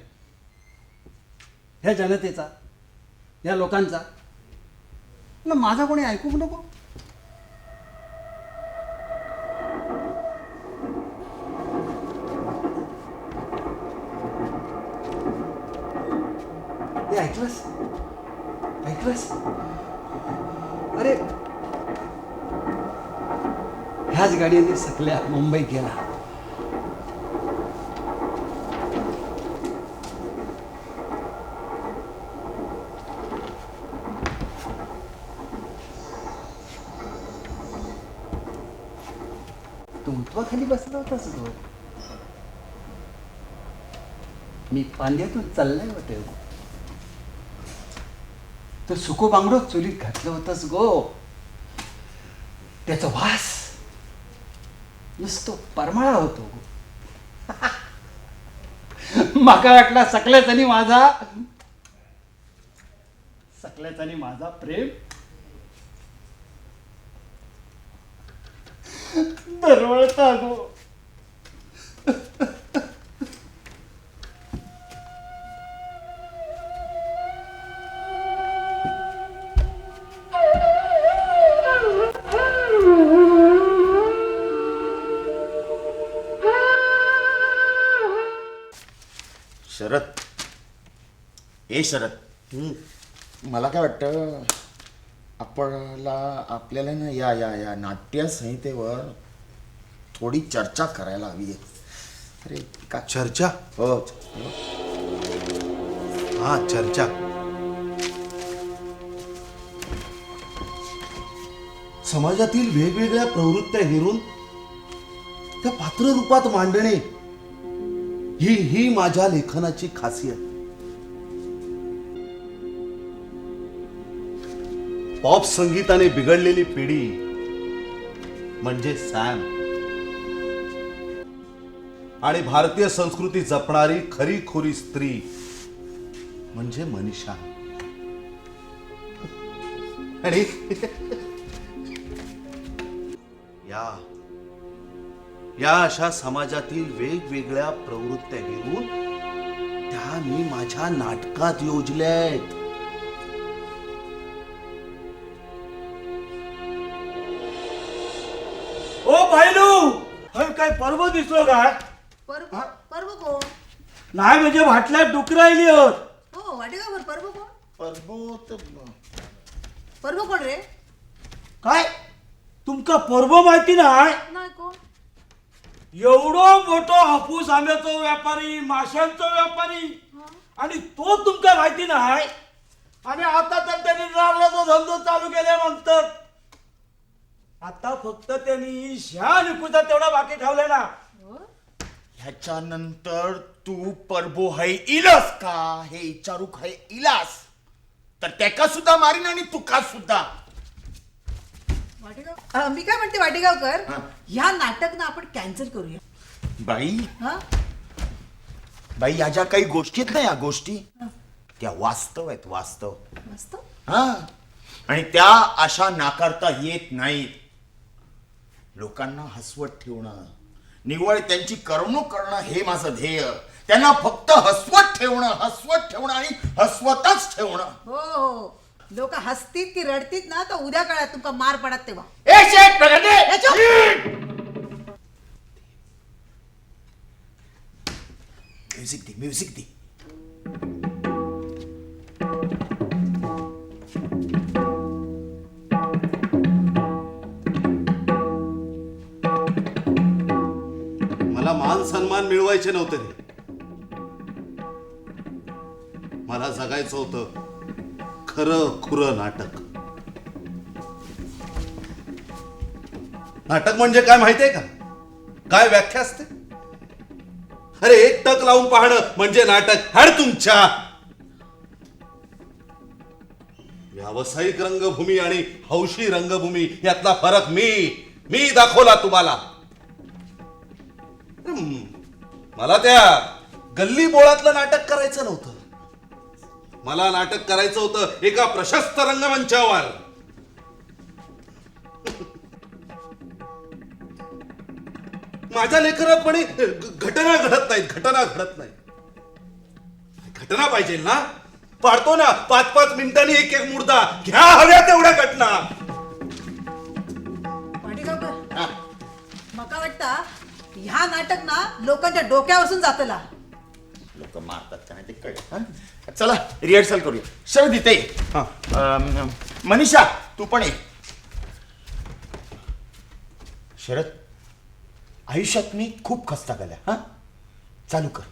ह्या जनतेचा, ह्या लोकांचा. ना माझा कोणी ऐकू नको. हे ऐकलंस ऐकलंस? अरे ह्याच गाडीने सकल्या मुंबई गेला. तू खाली बसला होतास गो. मी पांड्यातून चाललाय होते. तो सुको बांगडो चुलीत घातलं होतंस गो. त्याचा वास नुसतो परमाळा होतो गो. माका वाटला सकल्याचानी माझा प्रेम दरवळता गो. शरद मला काय वाटतं आपल्याला ना या नाट्य संहितेवर थोडी चर्चा करायला हवी आहे. अरे का चर्चा? हो हा चर्चा. समाजातील वेगवेगळ्या प्रवृत्त्या हेरून त्या पात्र रूपात मांडणे ही माझ्या लेखनाची खासियत. पॉप संगीताने बिघडलेली पिढी म्हणजे सॅम आणि भारतीय संस्कृती जपणारी खरीखुरी स्त्री म्हणजे मनीषा. आणि या अशा समाजातील वेगवेगळ्या प्रवृत्त्या घेऊन त्या मी माझ्या नाटकात योजल्यात. ओ पाहिलू अरे काय पर्व दिसलो काय? पर्व कोण? नाही म्हणजे भाटल्यात डुकर राहिली होत. हो वाटेगावर पर्व कोण? पर्व कोण रे? काय तुमका पर्व माहिती नाही? नाही कोण? एवढो मोठो हापूस आंब्याचा व्यापारी, माशांचा व्यापारी, आणि तो तुमका माहिती नाही? आणि आता तर त्यांनी नारळाचा धंदो चालू केले म्हणतात. आता फक्त त्यांनी ह्या निकुचा तेवढा बाकी ठेवलाय ना. ह्याच्यानंतर तू परबो है इलास का हे इचारूक है इलास तर त्याका सुद्धा मारीन आणि तुका सुद्धा. मी काय म्हणते वाटेगावकर, ह्या नाटक ना आपण कॅन्सल करूया. बाई या ज्या काही गोष्टी आहेत ना, या गोष्टी त्या वास्तव आहेत. वास्तव हा. आणि त्या अशा नाकारता येत नाहीत. लोकांना हसवत ठेवणं, निव्वळ त्यांची करमणूक करणं हे माझं ध्येय. त्यांना फक्त हसवत ठेवणं आणि हसवतच ठेवणं. हो हो, लोक हसतील की रडतील ना तर उद्या काळात तुमका मार पडत तेव्हा. ए शेठ प्रगती ए, चुप! म्युझिक दे. मला मान सन्मान मिळवायचे नव्हते रे. मला जगायचं होतं खरं खुरं नाटक. नाटक म्हणजे काय माहितीये का? काय व्याख्या असते? अरे एक टक लावून पाहणं म्हणजे नाटक. हाड तुमच्या व्यावसायिक रंगभूमी आणि हौशी रंगभूमी यातला फरक मी दाखवला तुम्हाला. मला त्या गल्ली बोळातलं नाटक करायचं नव्हतं. मला नाटक करायचं होतं एका प्रशस्त रंगमंचावर. माझ्या लेखनातपणे घटना घडत नाहीत. घटना पाहिजे ना, पाडतो ना 5-5 मिनिटांनी एक मुर्दा. घ्या हव्या तेवढ्या घटना. पाटीगावकर, मका वाटता ह्या नाटक ना लोकांच्या डोक्यावरून जातला. लोक मारतात का नाही ते कळलं. चला रिहर्सल करूया. शरद इथे ये. मनीषा तू पण ये. शरद, आयुष्यात मी खूप खस्ता केल्या. हा, चालू कर.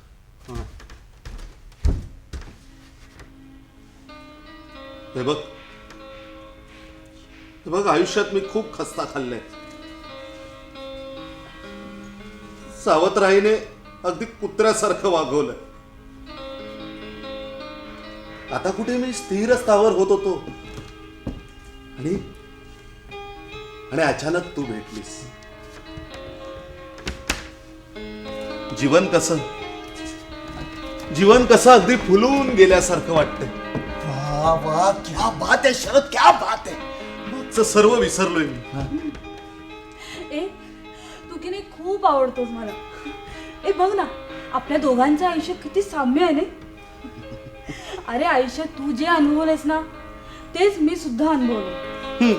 हे बघ आयुष्यात मी खूप खस्ता खाल्लाय. सावतराईने अगदी कुत्र्यासारखं वागवलं. आता कुठे मी स्थिर स्थावर होत होतो आणि अचानक तू भेटलीस. जीवन कसं अगदी फुलून गेल्यासारखं वाटतंय. वाह वाह, क्या बात है शरद, क्या बात है. मागचं सर्व विसरलोय मी. ए तू की नाही खूप आवडतोस मला. ए बघ ना, आपल्या दोघांचं आयुष्य किती साम्य आहे नाही. अरे आयुष्यात तू जे अनुभवलेस ना तेच मी सुद्धा अनुभवले.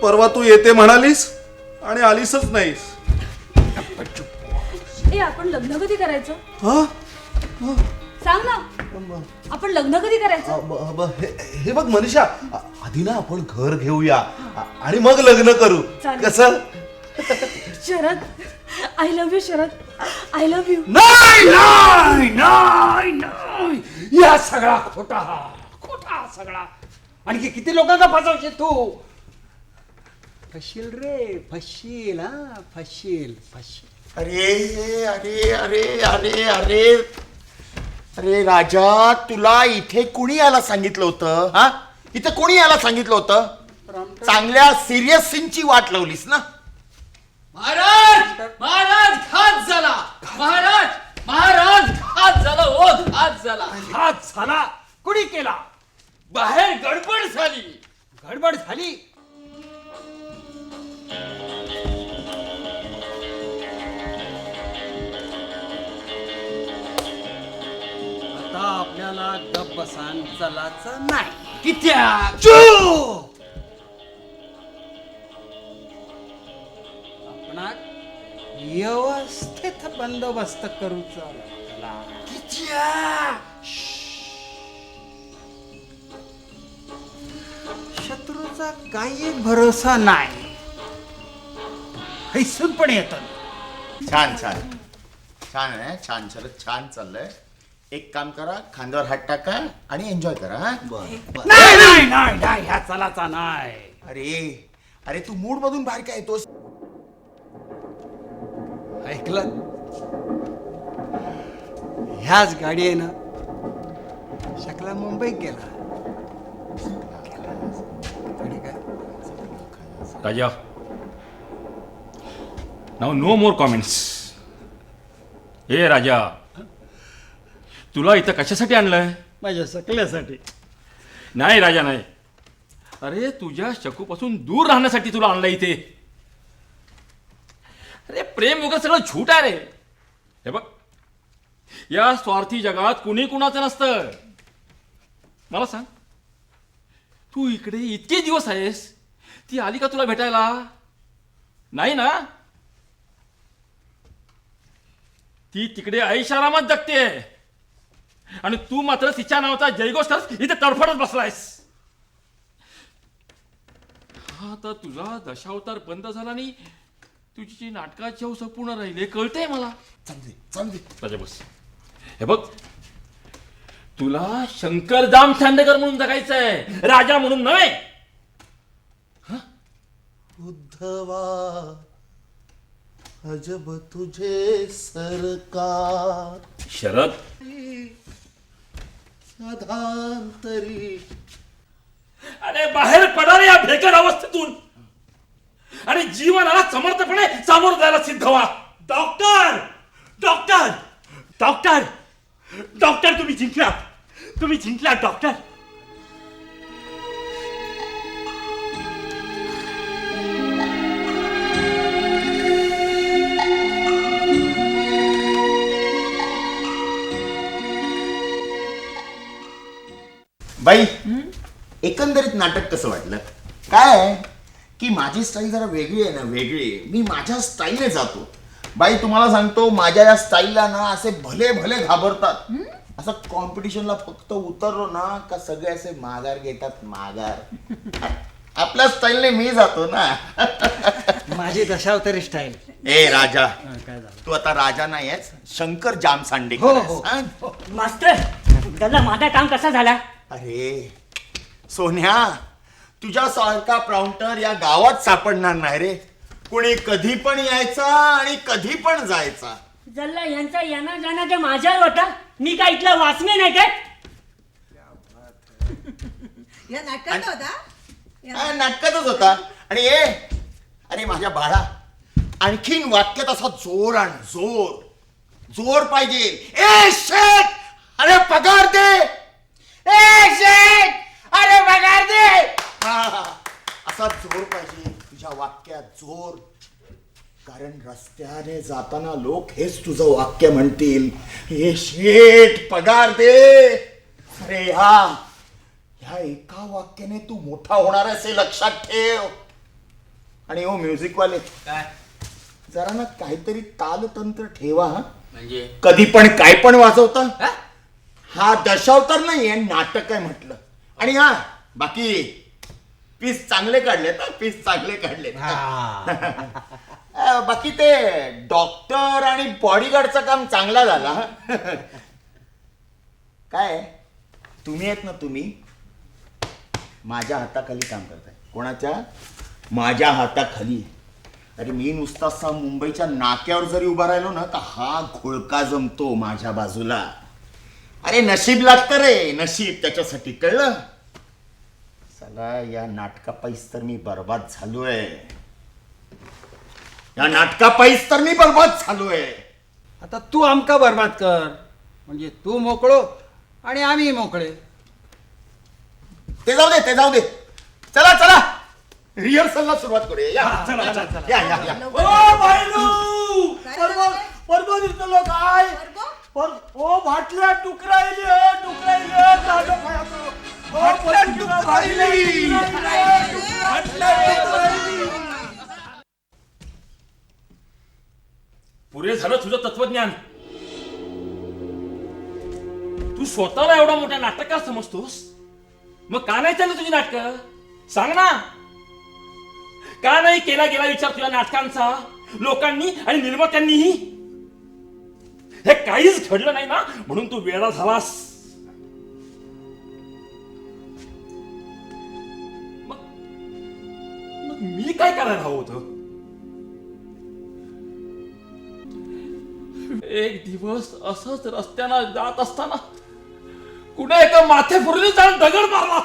परवा तू येते म्हणालीस आणि आलीसच नाहीस. ए आपण लग्न कधी करायचं? हा, सांग ना, आपण लग्न कधी करायचं? हे बघ मनीषा, आधी ना आपण घर घेऊया आणि मग लग्न करू. चालेल. कसं? Sharad, I love you Sharad, I love you. नाही, या सगळा खोटा सगळा. आणखी किती लोकांना फसवशील तू? फसशील रे, फसशील. हा, फसशील. अरे अरे अरे अरे अरे अरे राजा, तुला इथे कुणी यायला सांगितलं होतं? हा, इथे कोणी यायला सांगितलं होतं? चांगल्या सिरियस सीनची वाट लावलीस ना. महाराज घात झाला. महाराज घात झाला. ओ घात झाला. हात झाला. कुणी केला? बाहेर गडबड झाली. आता आपल्याला गप बसान चलाचं नाही. कित्या आपणाक व्यवस्थित बंदोबस्त करूचा लागला. शत्रूचा काही भरोसा नाही. हैसून पण येतात. छान आहे. छान शरद, छान चाललंय. एक काम करा, खांद्यावर हात टाका आणि एन्जॉय करा. हा? नाही ह्या चलाचा नाही. अरे तू मूड मधून बाहेर काय येतोस? ऐकलं? ह्याच गाडीनं शकला मुंबईत गेला. राजा, नाव नो मोर कॉमेंट्स. ए राजा, तुला इथं कशासाठी आणलंय? माझ्या सकल्यासाठी. नाही राजा, नाही. अरे तुझ्या शकूपासून दूर राहण्यासाठी तुला आणलं इथे. अरे प्रेम वगैरे सगळं झूट आहे रे. हे बघ, या स्वार्थी जगात कुणी कुणाचं नसतं. मला सांग, तू इकडे इतके दिवस आहेस, ती आली का तुला भेटायला? नाही ना. ती तिकडे ऐशारामात जगते आणि तू मात्र तिच्या नावाचा जयघोष करत इथे तडफडत बसलायस. हा तर तुझा दशावतार बंद झाला आणि तुझी जी नाटकाची हौस पूर्ण राहिली कळतंय मला. चालते बस. हे बघ, तुला शंकर जाम खांडेकर म्हणून जगायचंय, राजा म्हणून नव्हे. उद्धवा अजब तुझे सरकार शरद, सधांतरी. अरे बाहेर पडा रे या भेकर अवस्थेतून आणि जीवनाला समर्थपणे सामोरं जायला सिद्ध व्हा. डॉक्टर डॉक्टर डॉक्टर डॉक्टर तुम्ही जिंकलात डॉक्टर. बाई, एकंदरीत नाटक कसं वाटलं? काय आहे की माझी स्टाईल जरा वेगळी आहे ना, वेगळी. मी माझ्या स्टाईलने जातो. बाई तुम्हाला सांगतो, माझ्या या स्टाईलला ना असे भले भले घाबरतात. असं कॉम्पिटिशनला फक्त उतरलो ना का सगळे असे माघार घेतात, माघार. आपल्या स्टाईलने मी जातो ना. माझी दशावतारी स्टाईल. ए राजा, काय झालं? तू आता राजा नाही आहेस, शंकर जाम सांडे. हो. मास्तर दादा माझा काम कसा झाला? अरे सोन्या, तुझ्यासारखा प्राउंटर या गावात सापडणार नाही रे. कुणी कधी पण यायचा आणि कधी पण जायचा. जल्ला यांचा येणं जाणं ते माझ्यावर होता. मी काय इथला वाचणे नाही काय? या नाटकात होता. नाटकातच होता. आणि अरे माझ्या बाळा, आणखीन वाक्यात असा जोर आण, जोर पाहिजे. ए शेठ, अरे पगार दे. ए शेठ, अरे पगार दे. हा, असा जोर पाहिजे तुझ्या वाक्यात, जोर. कारण रस्त्याने जाताना लोक हेच तुझं वाक्य म्हणतील, ए शेठ पगार दे. अरे ह्या एका वाक्याने तू मोठा होणार असे लक्षात ठेव. आणि हो म्युझिकवाले, काय जरा ना काहीतरी तालतंत्र ठेवा. म्हणजे कधी पण काय पण वाजवता. हा दशावतार नाहीये, नाटक आहे म्हटलं. आणि बाकी पीस चांगले काढलेत, पीस चांगले काढलेत. बाकी ते डॉक्टर आणि बॉडीगार्डचं काम चांगला झाला. काय तुम्ही आहेत ना, तुम्ही माझ्या हाताखाली काम करताय. कोणाच्या? माझ्या हाताखाली. अरे मी नुसता मुंबईच्या नाक्यावर जरी उभा राहिलो ना का हा घोळका जमतो माझ्या बाजूला. अरे नशीब लागतं रे, नशीब. त्याच्यासाठी कळलं. चला, या नाटकापाईच तर मी बर्बाद झालोय. या नाटकापाईच तर मी बर्बाद झालोय. आता तू आमका बर्बाद कर, म्हणजे तू मोकळो आणि आम्ही मोकळे. ते जाऊ दे. चला रिहर्सलला सुरुवात करूया. या. ओ भाईनू, परबो दिसलो काय? ओ भाटल्या टुकरायले. पुरे झालं तुझं तत्वज्ञान. तू स्वतःला एवढा मोठा नाटककार समजतोस, मग का नाही चाललं तुझी नाटकं? सांग ना, का नाही केला गेला विचार तुझ्या नाटकांचा लोकांनी आणि निर्मात्यांनीही? हे काहीच घडलं नाही ना, म्हणून तू वेडा झालास. मग मी काय करायला हवं होतं? एक दिवस असंच रस्त्यानं जात असताना कुठे एका माथे फुरली जाऊन दगड मारला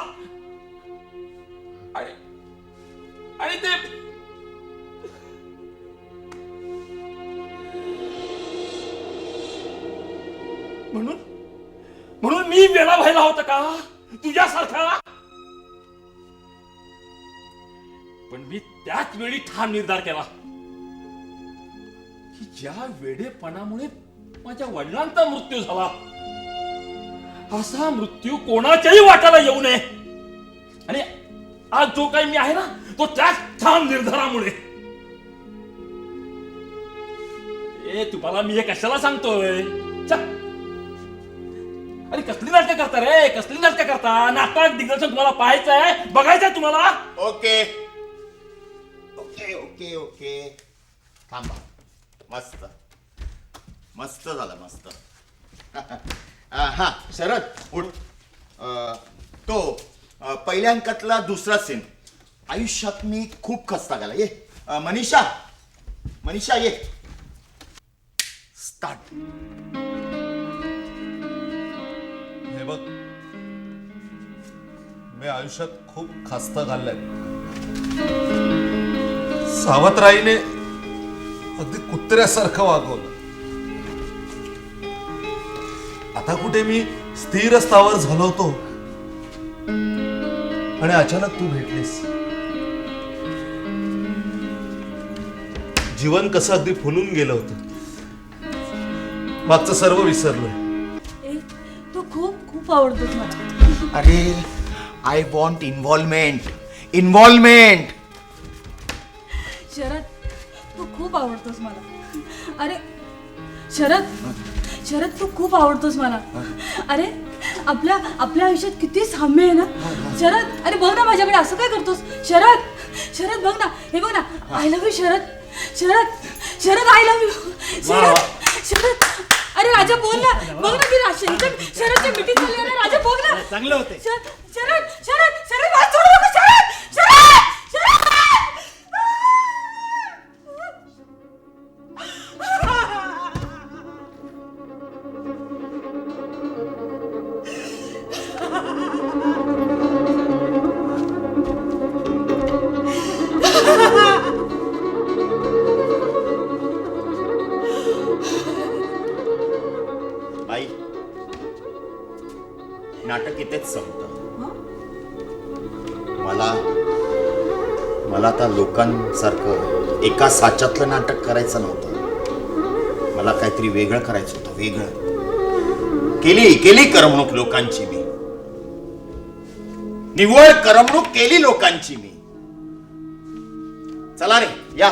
आणि ते म्हणून मी वेडा व्हायला होता का तुझ्यासारखा? पण मी त्याच वेळी ठाम निर्धार केला, की ज्या वेडेपणामुळे माझ्या वडिलांचा मृत्यू झाला असा मृत्यू कोणाच्याही वाटायला येऊ नये. आणि आज जो काही मी आहे ना तो त्याच ठाम निर्धारामुळे. तुम्हाला मी हे कशाला सांगतोय? अरे कसली नाटकं करता रे, कसली नाटकं करता? नाटक दिग्दर्शन तुम्हाला पाहायचं आहे, बघायचं आहे तुम्हाला. ओके ओके ओके ओके थांबा. मस्त मस्त झालं मस्त. हा शरद उठ. तो पहिल्या अंकातला दुसरा सीन. आयुष्यात मी खूप खस्ता गेला. ये मनीषा मनीषा ये. स्टार्ट. हे बघ, मी आयुष्यात खूप खास्ता घाललाय. सावत्राईने अगदी कुत्र्यासारखं वागवलं. आता कुठे मी स्थिर स्थावर झालो होतो आणि अचानक तू भेटलीस. जीवन कसं अगदी फुलून गेलं होतं. मागचं सर्व विसरलोय. तू खूप खूप आवडतोस मला. अरे आय वॉन्ट इन्व्हॉल्वमेंट. शरद तू खूप आवडतोस मला. अरे शरद तू खूप आवडतोस मला. अरे आपल्या आयुष्यात किती साम्य आहे ना शरद. अरे बघ ना माझ्याकडे असं काय करतोस शरद बघ ना. हे बघ ना. I love you Sharad I love you Sharad. अरे राजा बोल ना. बघ ना मी शरदच्या मिटिंग झाली ना. राजा बोल ना. चांगलं होते. शरद मला सोडू नको. शरद आई नाटक इथेच संपतं. मला आता लोकांसारखं एका साच्यातलं नाटक करायचं नव्हतं. मला काहीतरी वेगळं करायचं होतं. वेगळं केली करमणूक लोकांची मी. निव्वळ करमणूक केली लोकांची मी. चला रे या.